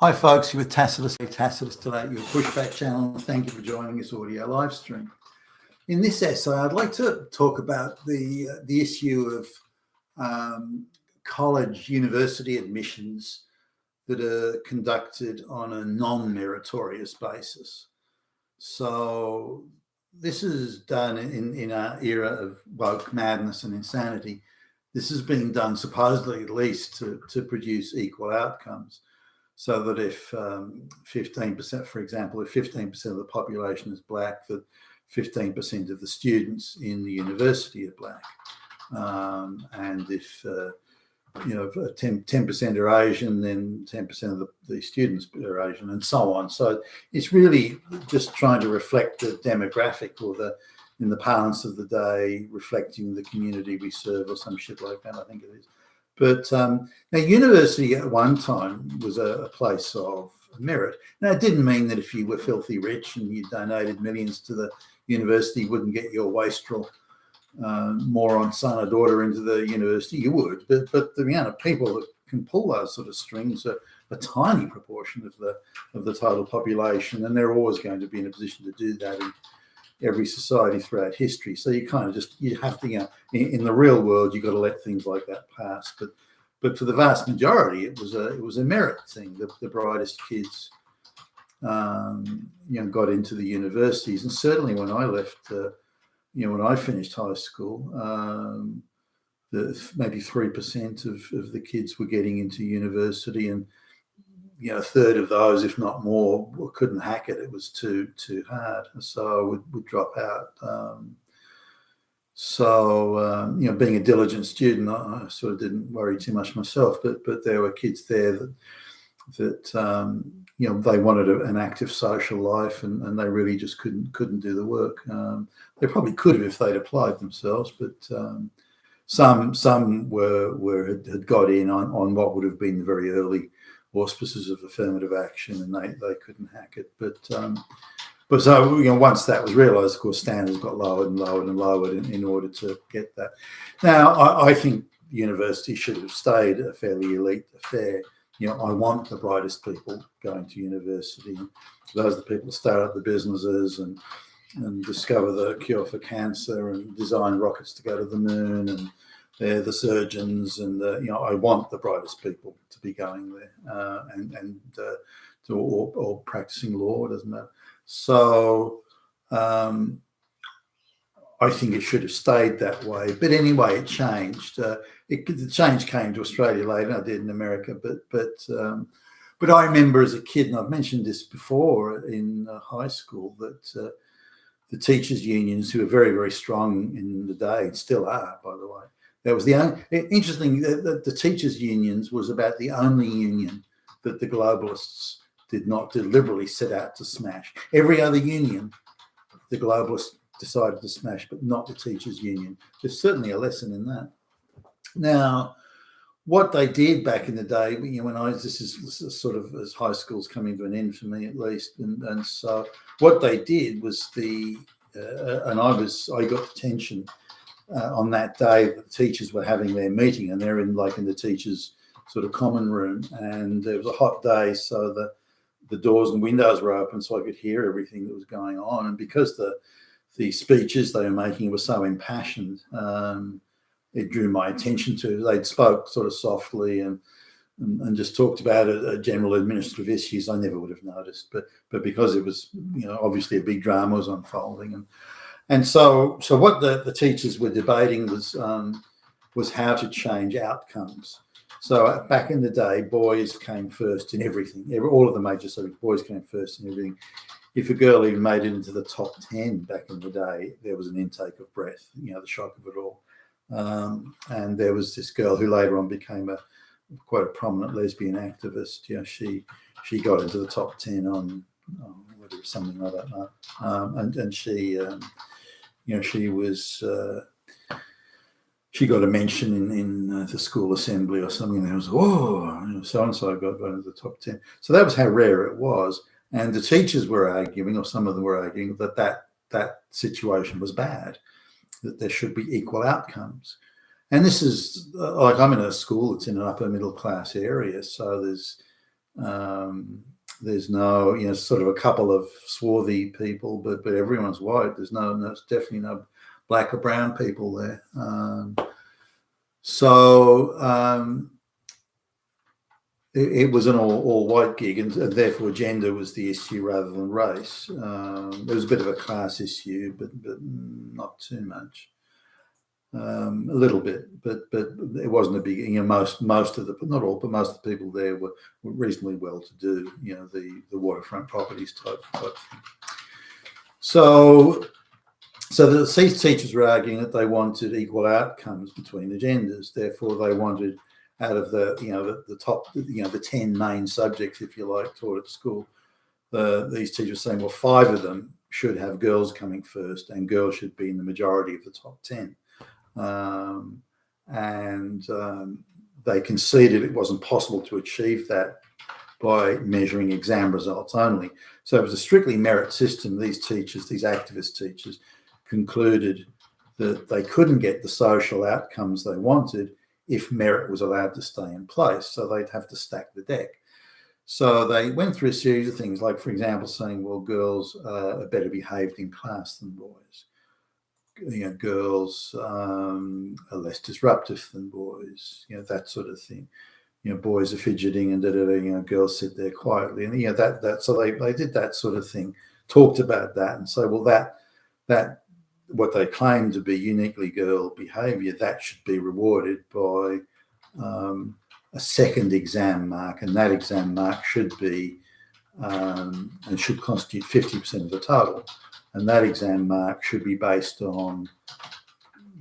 Hi folks, you're with Tacitus today, your pushback channel. Thank you for joining this audio live stream. In this essay, I'd like to talk about the issue of college, university admissions that are conducted on a non-meritorious basis. So this is done in our era of woke madness and insanity. This is being done supposedly at least to produce equal outcomes. So that if 15%, for example, if 15% of the population is black, that 15% of the students in the university are black. And if 10% are Asian, then 10% of the students are Asian, and so on. So it's really just trying to reflect the demographic, or in the parlance of the day, reflecting the community we serve, or some shit like that, I think it is. But now, university at one time was a place of merit. Now, it didn't mean that if you were filthy rich and you donated millions to the university, you wouldn't get your wastrel moron son or daughter into the university. You would, but the amount of people that can pull those sort of strings are a tiny proportion of the total population, and they're always going to be in a position to do that in every society throughout history. So you kind of you have to, in the real world, you've got to let things like that pass. But for the vast majority, it was a merit thing. The brightest kids, got into the universities, and certainly when I left, when I finished high school, maybe 3% of the kids were getting into university, and a third of those, if not more, couldn't hack it. It was too hard, so would drop out. Being a diligent student, I sort of didn't worry too much myself. But there were kids there that they wanted an active social life, and they really just couldn't do the work. They probably could have if they'd applied themselves, but some had got in on what would have been the very early auspices of affirmative action, and they couldn't hack it. But so once that was realised, of course, standards got lowered and lowered and lowered in order to get that. Now, I think the university should have stayed a fairly elite affair. I want the brightest people going to university. Those are the people that start up the businesses and discover the cure for cancer and design rockets to go to the moon, and they're the surgeons, and I want the brightest people to be going there, or practicing law, doesn't matter. So I think it should have stayed that way. But anyway, it changed. The change came to Australia later than I did in America. But I remember as a kid, and I've mentioned this before in high school, that the teachers' unions, who were very, very strong in the day, and still are, by the way. That was the only interesting. The teachers' unions was about the only union that the globalists did not deliberately set out to smash. Every other union, the globalists decided to smash, but not the teachers' union. There's certainly a lesson in that. Now, what they did back in the day, this is sort of as high school's coming to an end for me at least, and so what they did was I got detention on that day. The teachers were having their meeting, and they're in the teachers' sort of common room, and it was a hot day, so the doors and windows were open, so I could hear everything that was going on. And because the speeches they were making were so impassioned, it drew my attention to. They'd spoke sort of softly and just talked about general administrative issues I never would have noticed, but because it was obviously a big drama was unfolding, and so what the teachers were debating was how to change outcomes. So back in the day, boys came first in everything. All of the major subjects, boys came first in everything. If a girl even made it into the top 10 back in the day, there was an intake of breath, the shock of it all. And there was this girl who later on became quite a prominent lesbian activist. She got into the top 10 on whether it was something I don't know. And she was. She got a mention in the school assembly or something. And there was, so and so got into the top 10. So that was how rare it was. And the teachers were arguing, or some of them were arguing, that situation was bad, that there should be equal outcomes. And this is I'm in a school that's in an upper middle class area, so there's There's no, sort of a couple of swarthy people, but everyone's white. There's definitely no black or brown people there. It was an all white gig, and therefore gender was the issue rather than race. There was a bit of a class issue, but not too much. A little bit, but it wasn't a big. Most of the, not all, but most of the people there were reasonably well to do. The waterfront properties type thing. So the teachers were arguing that they wanted equal outcomes between the genders. Therefore, they wanted, out of the top, the 10 main subjects, if you like, taught at school, these teachers were saying, well, 5 of them should have girls coming first, and girls should be in the majority of the top 10. They conceded it wasn't possible to achieve that by measuring exam results only. So it was a strictly merit system. These activist teachers, concluded that they couldn't get the social outcomes they wanted if merit was allowed to stay in place. So they'd have to stack the deck. So they went through a series of things, like, for example, saying, well, girls are better behaved in class than boys. Girls are less disruptive than boys, that sort of thing. Boys are fidgeting and girls sit there quietly. And, so they did that sort of thing, talked about that and say, well, that what they claim to be uniquely girl behavior, that should be rewarded by a second exam mark, and that exam mark should be and should constitute 50% of the total. And that exam mark should be based on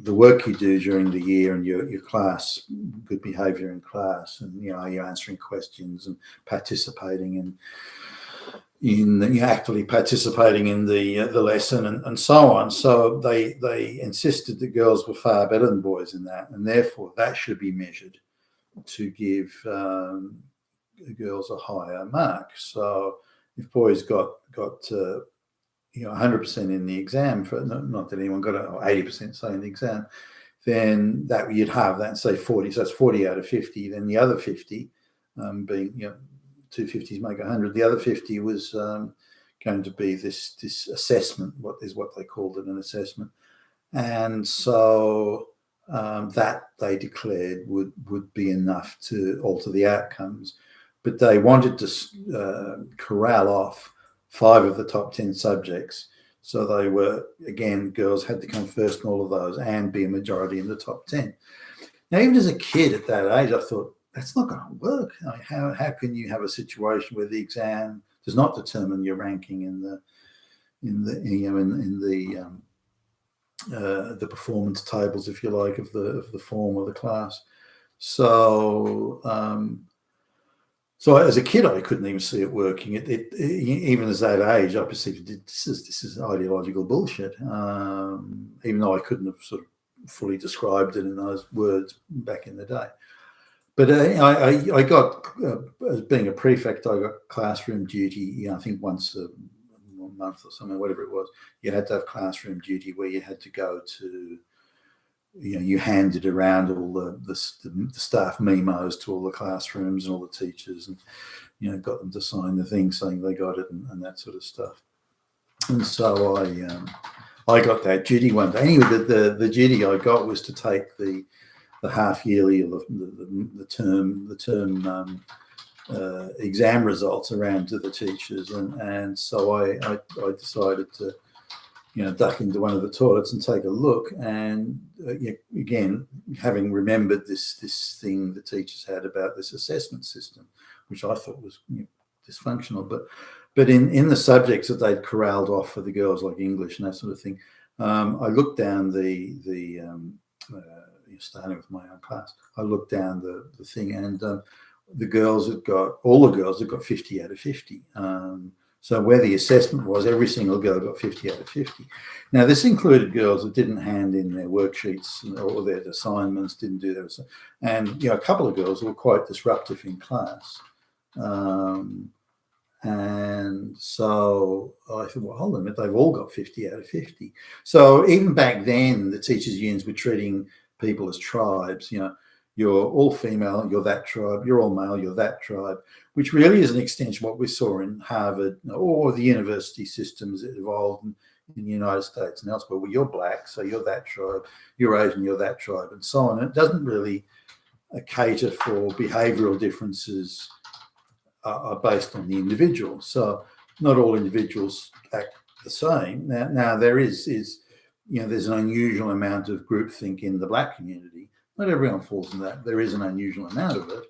the work you do during the year and your class, good behavior in class, and you're answering questions and participating in actively participating in the lesson and so on. So they insisted that girls were far better than boys in that, and therefore that should be measured to give girls a higher mark. So if boys got 100% in the exam, for not that anyone got 80% say in the exam, then that you'd have that, say 40. So it's 40 out of 50. Then the other 50, being 2 50s make 100. The other 50 was going to be this assessment. What they called it, an assessment, and so that they declared would be enough to alter the outcomes. But they wanted to corral off 5 of the top 10 subjects. So they were, again, girls had to come first in all of those and be a majority in the top 10. Now, even as a kid at that age, I thought, that's not going to work. How can you have a situation where the exam does not determine your ranking in the performance tables, if you like, of the form of the class? So as a kid, I couldn't even see it working. Even as that age, I perceived this is ideological bullshit. Even though I couldn't have sort of fully described it in those words back in the day. But I got, as being a prefect, I got classroom duty. I think once a month or something, whatever it was. You had to have classroom duty where you had to go to. You handed around all the staff memos to all the classrooms and all the teachers, and got them to sign the thing saying they got it and that sort of stuff. And so I got that duty one day. Anyway, the duty I got was to take the half yearly or the term exam results around to the teachers, and so I decided to duck into one of the toilets and take a look. And again, having remembered this thing the teachers had about this assessment system, which I thought was dysfunctional, but in the subjects that they'd corralled off for the girls, like English and that sort of thing, I looked down starting with my own class, I looked down the thing, and all the girls had got 50 out of 50. So where the assessment was, every single girl got 50 out of 50. Now, this included girls that didn't hand in their worksheets or their assignments, didn't do their, and a couple of girls were quite disruptive in class. And so I thought, well, hold on a minute, they've all got 50 out of 50. So even back then, the teachers' unions were treating people as tribes. you're all female, you're that tribe, you're all male, you're that tribe, which really is an extension of what we saw in Harvard or the university systems that evolved in the United States and elsewhere. Well, you're black, so you're that tribe, you're Asian, you're that tribe, and so on. It doesn't really cater for behavioral differences are based on the individual. So not all individuals act the same. Now there is there's an unusual amount of groupthink in the black community. Not everyone falls in that. There is an unusual amount of it.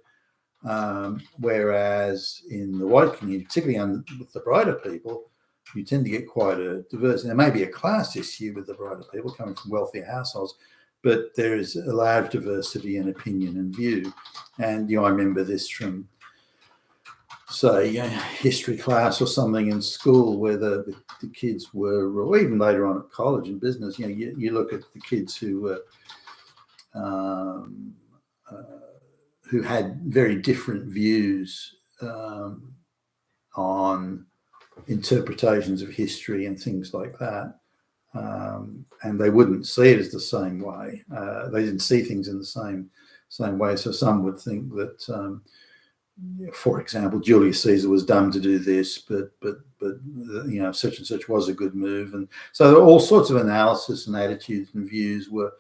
Whereas in the white community, particularly with the brighter people, you tend to get quite a diversity. There may be a class issue with the brighter people coming from wealthier households, but there is a large diversity in opinion and view. And I remember this from, say, history class or something in school where the kids were, or even later on at college and business, you look at the kids who had very different views on interpretations of history and things like that. And they wouldn't see it as the same way. They didn't see things in the same way. So some would think that, for example, Julius Caesar was dumb to do this, but such and such was a good move. And so all sorts of analysis and attitudes and views were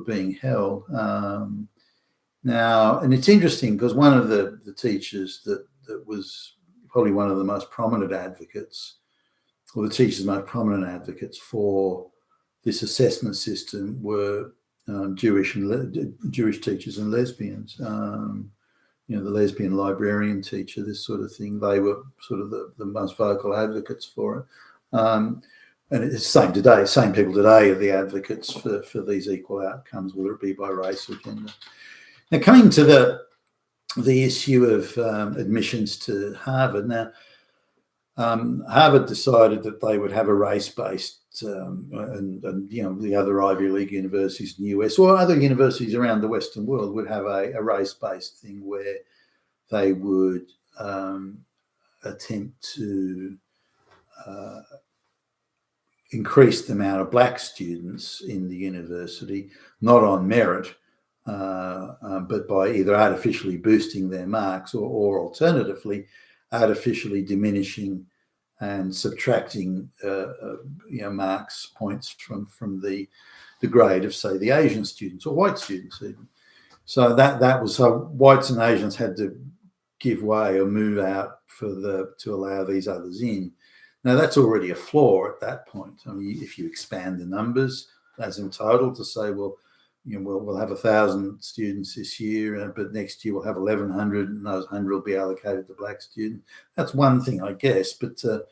being held. Now, and it's interesting because one of the teachers that was probably one of the most prominent advocates, or the teachers' most prominent advocates for this assessment system were Jewish teachers and lesbians. The lesbian librarian teacher, this sort of thing. They were sort of the most vocal advocates for it. And it's the same today. Same people today are the advocates for these equal outcomes, whether it be by race or gender. Now, coming to the issue of admissions to Harvard. Now, Harvard decided that they would have a race-based, and the other Ivy League universities in the US or other universities around the Western world would have a race-based thing where they would attempt to increase the amount of black students in the university, not on merit, but by either artificially boosting their marks or alternatively, artificially diminishing and subtracting marks, points from the grade of, say, the Asian students or white students even. So that was so whites and Asians had to give way or move out to allow these others in. Now that's already a flaw at that point. I mean, if you expand the numbers as in total to say, well, we'll have 1,000 students this year, but next year we'll have 1,100, and those 100 will be allocated to black students. That's one thing, I guess. But to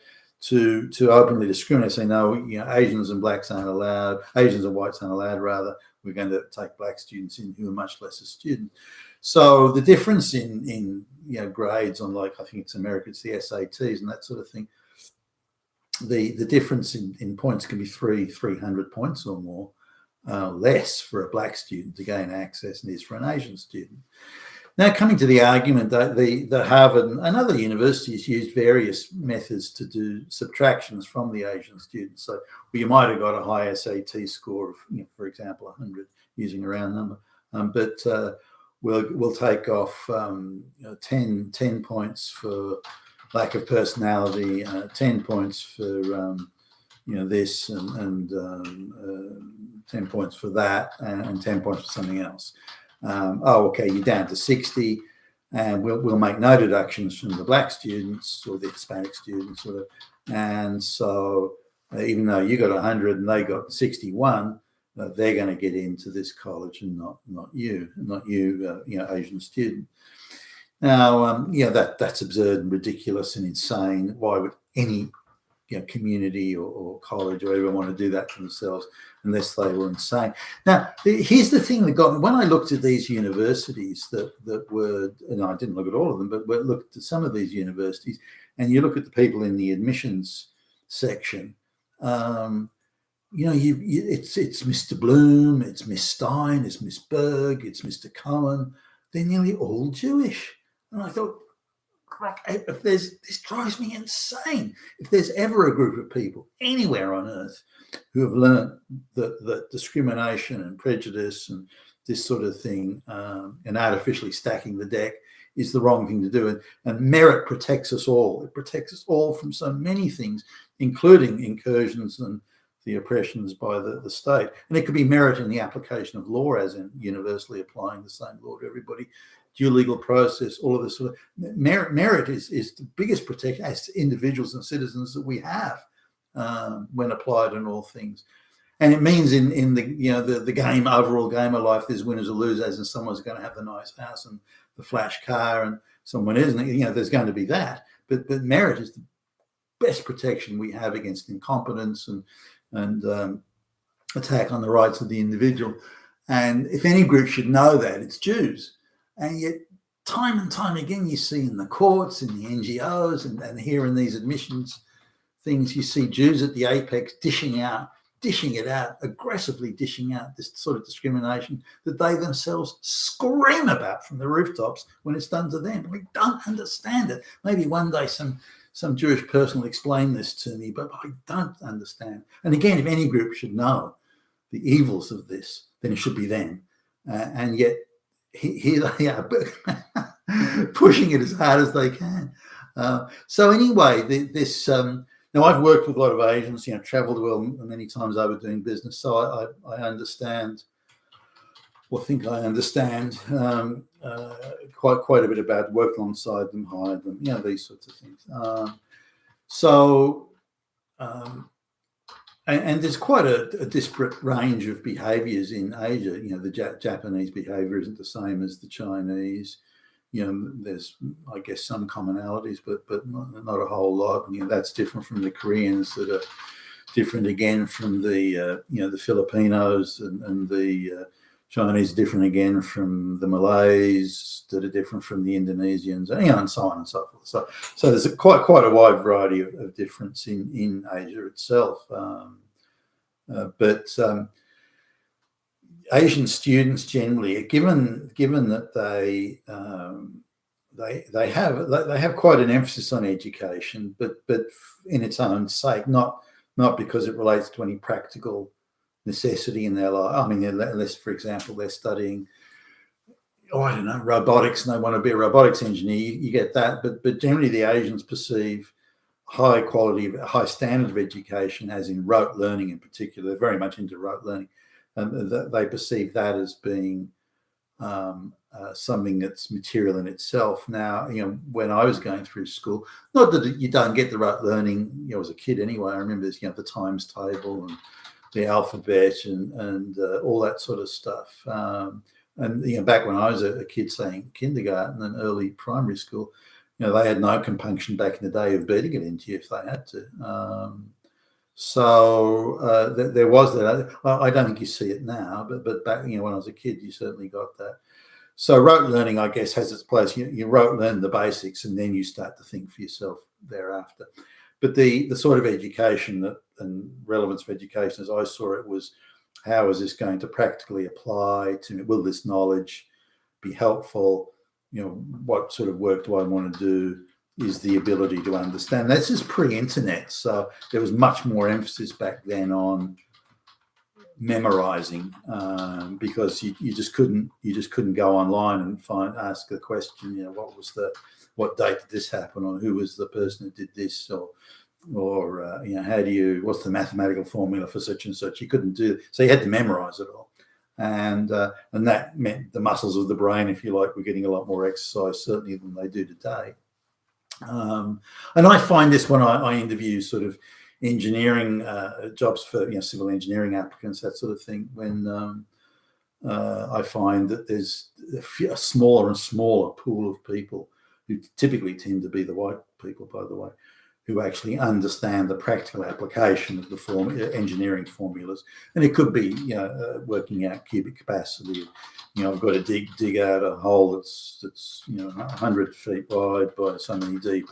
openly discriminate, say no, Asians and blacks aren't allowed, Asians and whites aren't allowed. Rather, we're going to take black students in who are much less students. So the difference in grades on, like, I think it's America, it's the SATs and that sort of thing. The difference in points can be 300 points or more. Less for a black student to gain access than it is for an Asian student. Now, coming to the argument that the Harvard and other universities used various methods to do subtractions from the Asian students. So you might have got a high SAT score of, for example, 100, using a round number, but we'll take off 10 points for lack of personality, 10 points for this and 10 points for that, and 10 points for something else. Okay, you're down to 60, and we'll make no deductions from the black students or the Hispanic students, and so even though you got 100 and they got 61, they're going to get into this college and not you, Asian student. Now, that's absurd and ridiculous and insane. Why would any community or college or everyone want to do that for themselves unless they were insane? Now, here's the thing that got me. When I looked at these universities that were, and I didn't look at all of them, but looked at some of these universities, and you look at the people in the admissions section, it's Mr. Bloom, it's Miss Stein, it's Miss Berg, it's Mr. Cohen. They're nearly all Jewish. And I thought, this drives me insane. If there's ever a group of people anywhere on earth who have learned that discrimination and prejudice and this sort of thing, and artificially stacking the deck is the wrong thing to do. And merit protects us all. It protects us all from so many things, including incursions and the oppressions by the state. And it could be merit in the application of law, as in universally applying the same law to everybody, due legal process, all of this sort of merit is the biggest protection as individuals and citizens that we have when applied in all things. And it means in the the game, overall game of life, there's winners or losers, and someone's going to have the nice house and the flash car, and someone isn't. There's going to be that. But merit is the best protection we have against incompetence and attack on the rights of the individual. And if any group should know that, it's Jews. And yet, time and time again, you see in the courts, in the NGOs, and here in these admissions things, you see Jews at the apex dishing it out, aggressively dishing out this sort of discrimination that they themselves scream about from the rooftops when it's done to them. We don't understand it. Maybe one day some Jewish person will explain this to me, but I don't understand. And again, if any group should know the evils of this, then it should be them. And yet here they are pushing it as hard as they can. So anyway, this now I've worked with a lot of Asians, traveled the world many times over doing business, so I understand, or think I understand quite a bit about work alongside them, hired them, these sorts of things. And there's quite a disparate range of behaviours in Asia. The Japanese behaviour isn't the same as the Chinese. There's, I guess, some commonalities, but not a whole lot. That's different from the Koreans, that are different again from the the Filipinos, and the Chinese different again from the Malays, that are different from the Indonesians, and so on and so forth. So there's quite a wide variety of difference in Asia itself. But Asian students generally, given that they have quite an emphasis on education, but in its own sake, not because it relates to any practical necessity in their life. I mean, unless, for example, they're studying, I don't know, robotics, and they want to be a robotics engineer, you get that. But generally, the Asians perceive high quality, high standard of education, as in rote learning in particular. They're very much into rote learning. And they perceive that as being something that's material in itself. Now, when I was going through school, not that you don't get the rote learning, as a kid anyway. I remember there's, the times table and the alphabet and all that sort of stuff. And back when I was a kid, saying kindergarten and early primary school, they had no compunction back in the day of beating it into you if they had to. So there was that. I don't think you see it now, but back, when I was a kid, you certainly got that. So rote learning, I guess, has its place. You rote learn the basics, and then you start to think for yourself thereafter. But the sort of education and relevance of education, as I saw it, was, how is this going to practically apply to me? Will this knowledge be helpful? What sort of work do I want to do? Is the ability to understand. This is pre-internet, so there was much more emphasis back then on memorizing, because you just couldn't go online and ask the question, what date did this happen, or who was the person who did this, or what's the mathematical formula for such and such. You couldn't do it, so you had to memorize it all, and that meant the muscles of the brain, if you like, were getting a lot more exercise certainly than they do today. And I find this when I interview sort of engineering jobs for civil engineering applicants, that sort of thing, when I find that there's a smaller and smaller pool of people, who typically tend to be the white people, by the way, who actually understand the practical application of the engineering formulas. And it could be working out cubic capacity. I've got to dig out a hole that's 100 feet wide by so many deep,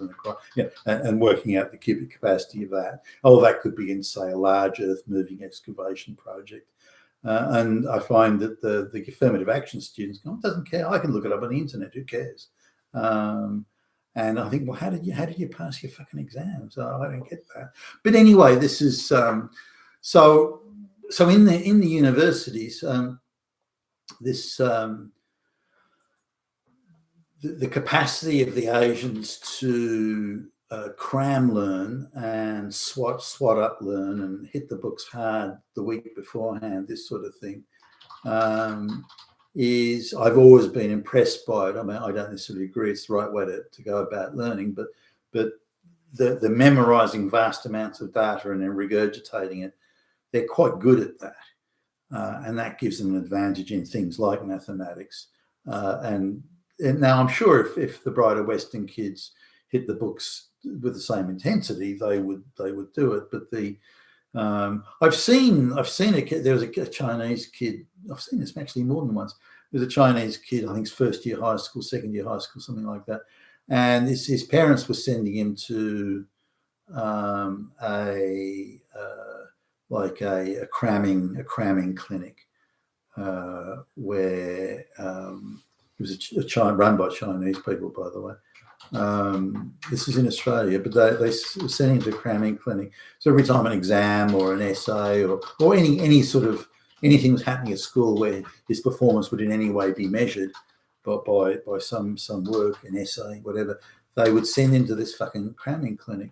and working out the cubic capacity of that. That could be in, say, a large earth moving excavation project. And I find that the affirmative action students go, it doesn't care. I can look it up on the internet. Who cares? And I think, well, how did you pass your fucking exams? I don't get that. But anyway, this is so in the universities. this the capacity of the Asians to cram learn and swat up learn and hit the books hard the week beforehand, this sort of thing, is I've always been impressed by it. I mean, I don't necessarily agree it's the right way to go about learning, but the memorizing vast amounts of data and then regurgitating it, they're quite good at that. And that gives them an advantage in things like mathematics. And now I'm sure if the brighter Western kids hit the books with the same intensity, they would do it. But I've seen a kid. There was a Chinese kid. I've seen this actually more than once. There's a Chinese kid. I think it's first year high school, second year high school, something like that. And his parents were sending him to a cramming clinic where it was run by Chinese people, by the way. This is in Australia, but they sent him to a cramming clinic. So every time an exam or an essay or any sort of anything was happening at school where his performance would in any way be measured by some work, an essay, whatever, they would send him to this fucking cramming clinic.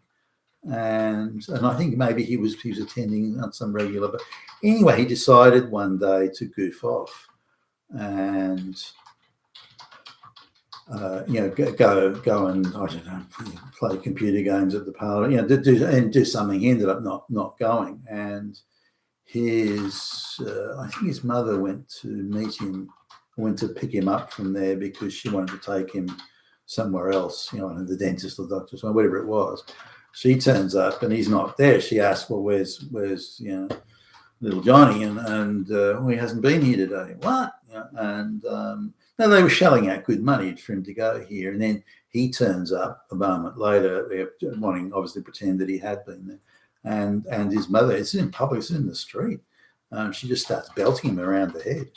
And I think maybe he was attending on some regular, but anyway, he decided one day to goof off and go and I don't know, play computer games at the parlour, do something. He ended up not going, and I think his mother went to meet him, went to pick him up from there because she wanted to take him somewhere else, the dentist or doctor, or whatever it was. She turns up and he's not there. She asks, well, where's little Johnny? And he hasn't been here today. What? And no, they were shelling out good money for him to go here. And then he turns up a moment later, wanting obviously pretend that he had been there. And his mother, it's in public, it's in the street. She just starts belting him around the head.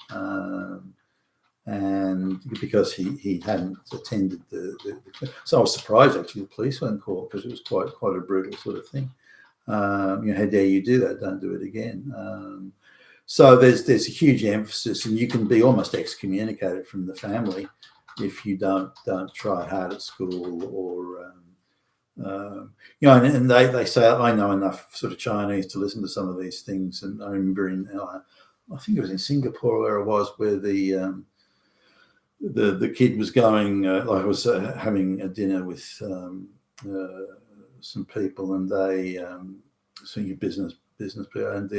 And because he hadn't attended so I was surprised actually the police weren't called because it was quite a brutal sort of thing. How dare you do that? Don't do it again. So there's a huge emphasis, and you can be almost excommunicated from the family if you don't try hard at school or and they say, I know enough sort of Chinese to listen to some of these things. And I remember I think it was in Singapore where I was, where the kid was going, I was having a dinner with some people, and they senior business people, and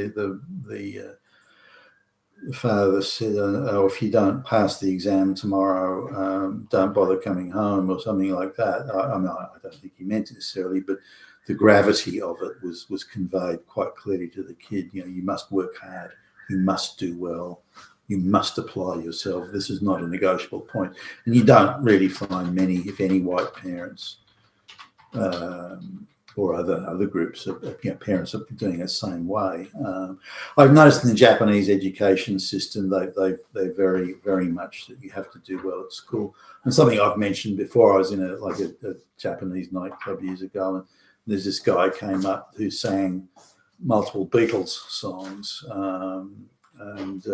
the father said, if you don't pass the exam tomorrow, don't bother coming home, or something like that. I don't think he meant it necessarily, but the gravity of it was conveyed quite clearly to the kid. You must work hard, you must do well, you must apply yourself. This is not a negotiable point. And you don't really find many, if any, white parents or other groups of parents are doing it the same way. I've noticed in the Japanese education system, they very, very much that you have to do well at school. And something I've mentioned before, I was in a Japanese nightclub years ago, and there's this guy came up who sang multiple Beatles songs and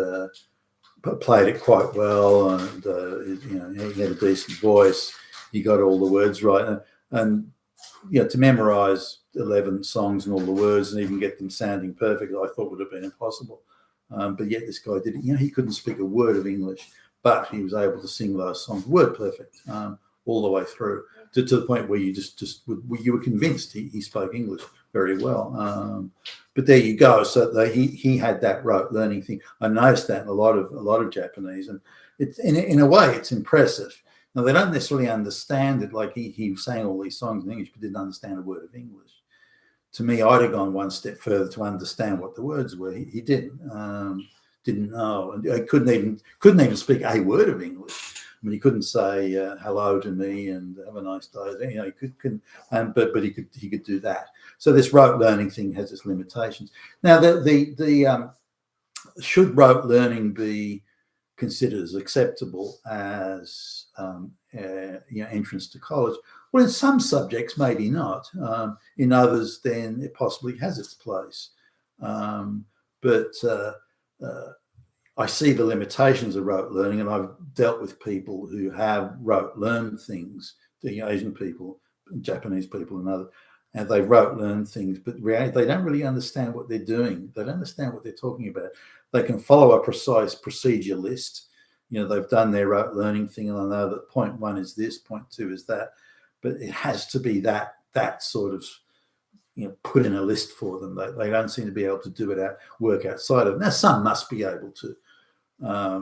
played it quite well, and he had a decent voice. He got all the words right, and to memorize 11 songs and all the words and even get them sounding perfect, I thought would have been impossible. But yet this guy did it. He couldn't speak a word of English, but he was able to sing those songs word perfect all the way through to the point where you you were convinced he spoke English very well. But there you go. So he had that rote learning thing. I noticed that in a lot of Japanese, and it's in a way it's impressive. Now, they don't necessarily understand it. Like he sang all these songs in English, but didn't understand a word of English. To me, I'd have gone one step further to understand what the words were. He didn't know, and he couldn't even speak a word of English. I mean, he couldn't say hello to me and have a nice day. He couldn't, but he could do that. So this rote learning thing has its limitations. Now, the should rote learning be considered as acceptable as entrance to college? Well, in some subjects, maybe not. In others, then it possibly has its place. But I see the limitations of rote learning, and I've dealt with people who have rote learned things, the Asian people, Japanese people, and they rote learn things, but they don't really understand what they're doing. They don't understand what they're talking about. They can follow a precise procedure list. They've done their rote learning thing, and I know that point one is this, point two is that, but it has to be that sort of put in a list for them. They don't seem to be able to do it work outside of it. Now, some must be able to.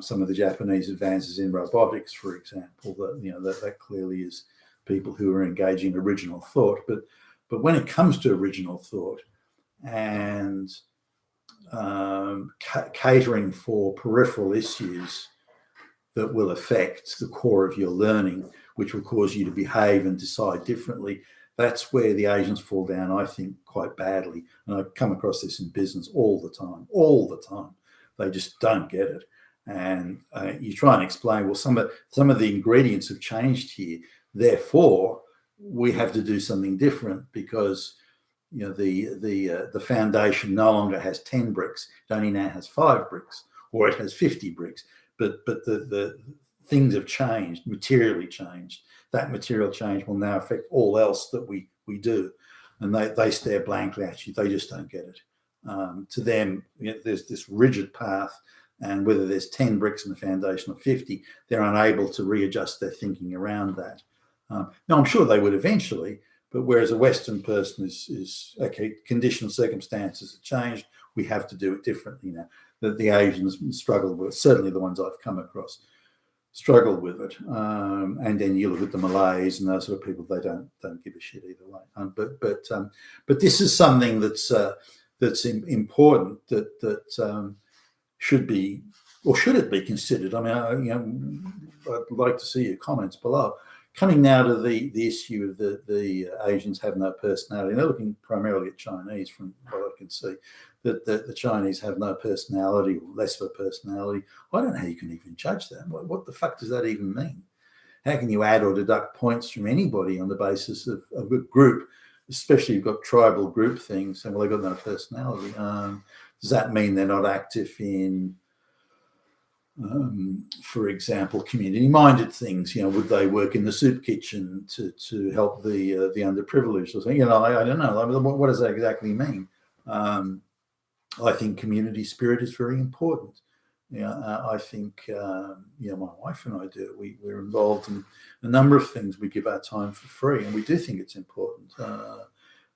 Some of the Japanese advances in robotics, for example, that clearly is people who are engaging original thought. But when it comes to original thought and catering for peripheral issues that will affect the core of your learning, which will cause you to behave and decide differently, that's where the Asians fall down, I think, quite badly. And I come across this in business all the time. They just don't get it. And you try and explain, well, some of the ingredients have changed here. Therefore, we have to do something different because the foundation no longer has 10 bricks. It only now has 5 bricks, or it has 50 bricks. But the things have changed, materially changed. That material change will now affect all else that we do. And they stare blankly at you. They just don't get it. To them, there's this rigid path, and whether there's 10 bricks in the foundation or 50, they're unable to readjust their thinking around that. Now, I'm sure they would eventually, but whereas a Western person is okay, conditional circumstances have changed, we have to do it differently now. That the Asians struggle with, certainly the ones I've come across, struggle with it. And then you look at the Malays and those sort of people; they don't give a shit either way. But this is something that's important that should be, or should it be considered? I mean, I'd like to see your comments below. Coming now to the issue of the Asians have no personality. And they're looking primarily at Chinese, from what I can see, that the Chinese have no personality, or less of a personality. I don't know how you can even judge that. What the fuck does that even mean? How can you add or deduct points from anybody on the basis of a group, especially you've got tribal group things, and well, they've got no personality. Does that mean they're not active in, for example, community-minded things? Would they work in the soup kitchen to help the underprivileged or something? I don't know. What does that exactly mean? I think community spirit is very important. I think my wife and I do. We're involved in a number of things. We give our time for free, and we do think it's important.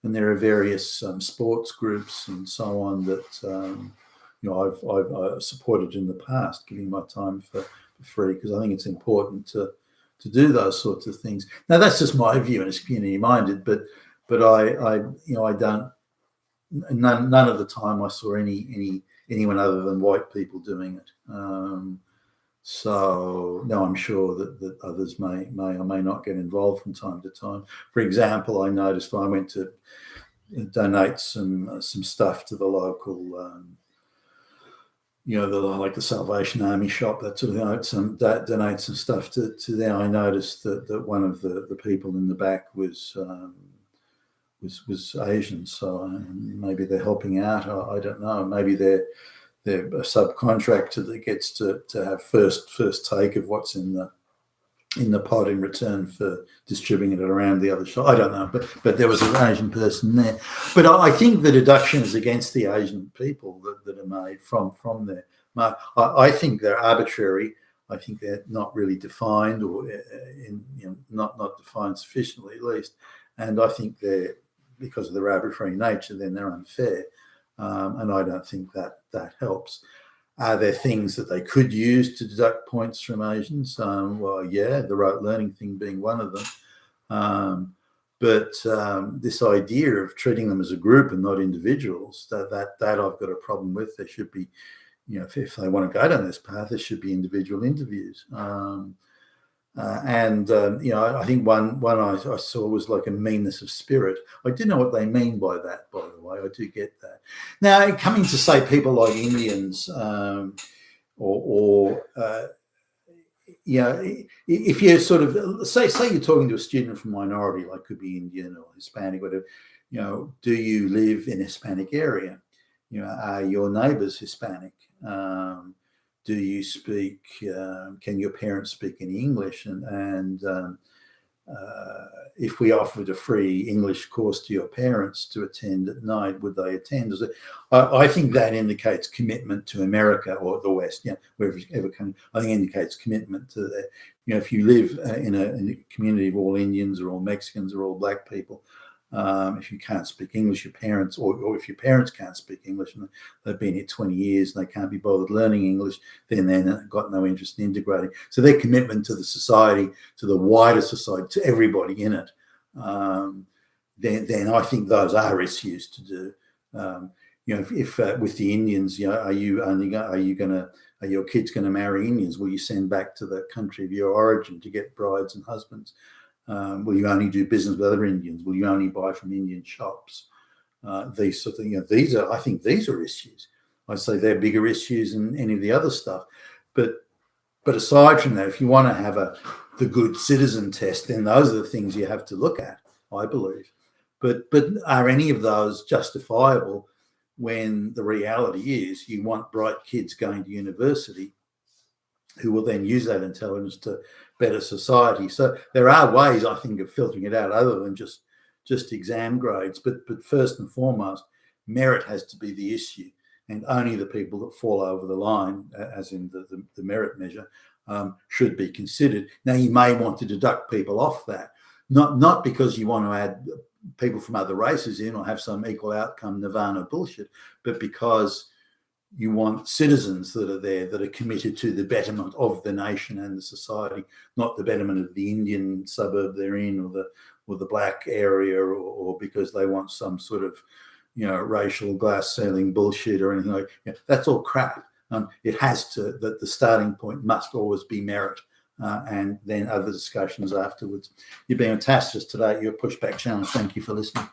And there are various sports groups and so on that I've supported in the past, giving my time for free, because I think it's important to do those sorts of things. Now, that's just my view, and it's community-minded, but I don't. None of the time I saw anyone other than white people doing it. So no, I'm sure that others may or may not get involved from time to time. For example, I noticed when I went to donate some stuff to the local, like the Salvation Army shop, that sort of thing. Donate some stuff to there. I noticed that one of the people in the back was Asian, so maybe they're helping out. I don't know. Maybe they're a subcontractor that gets to have first take of what's in the pot in return for distributing it around the other shop. I don't know, but there was an Asian person there. But I think the deductions against the Asian people that are made from there, I think they're arbitrary. I think they're not really defined, or not defined sufficiently, at least. And I think they're, because of their arbitrary nature, then they're unfair. And I don't think that helps. Are there things that they could use to deduct points from Asians? Well, yeah, the rote learning thing being one of them. But this idea of treating them as a group and not individuals, that I've got a problem with. There should be, if they want to go down this path, there should be individual interviews. I think one I saw was like a meanness of spirit. I do know what they mean by that, by the way. I do get that. Now, coming to, say, people like Indians, if you're sort of, say you're talking to a student from a minority, like could be Indian or Hispanic, whatever, do you live in a Hispanic area? Are your neighbours Hispanic? do you speak? Can your parents speak any English? And if we offered a free English course to your parents to attend at night, would they attend? I think that indicates commitment to America or the West, wherever it's ever come. I think it indicates commitment to that. If you live in a community of all Indians or all Mexicans or all black people, if you can't speak English, your parents, or if your parents can't speak English and they've been here 20 years and they can't be bothered learning English, then they've got no interest in integrating. So their commitment to the society, to the wider society, to everybody in it, then I think those are issues to do. If with the Indians, are your kids going to marry Indians? Will you send back to the country of your origin to get brides and husbands? Will you only do business with other Indians? Will you only buy from Indian shops? These sort of things. I think these are issues. I'd say they're bigger issues than any of the other stuff. But aside from that, if you want to have the good citizen test, then those are the things you have to look at, I believe. But are any of those justifiable when the reality is you want bright kids going to university who will then use that intelligence to better society? So there are ways, I think, of filtering it out other than just exam grades. But first and foremost, merit has to be the issue, and only the people that fall over the line, as in the merit measure, should be considered. Now, you may want to deduct people off that, not because you want to add people from other races in or have some equal outcome nirvana bullshit, but because you want citizens that are there that are committed to the betterment of the nation and the society, not the betterment of the Indian suburb they're in or the black area or because they want some sort of racial glass ceiling bullshit or anything like that. That's all crap. It has to, that the starting point must always be merit, and then other discussions afterwards. You've been fantastic today. Your Pushback Challenge. Thank you for listening.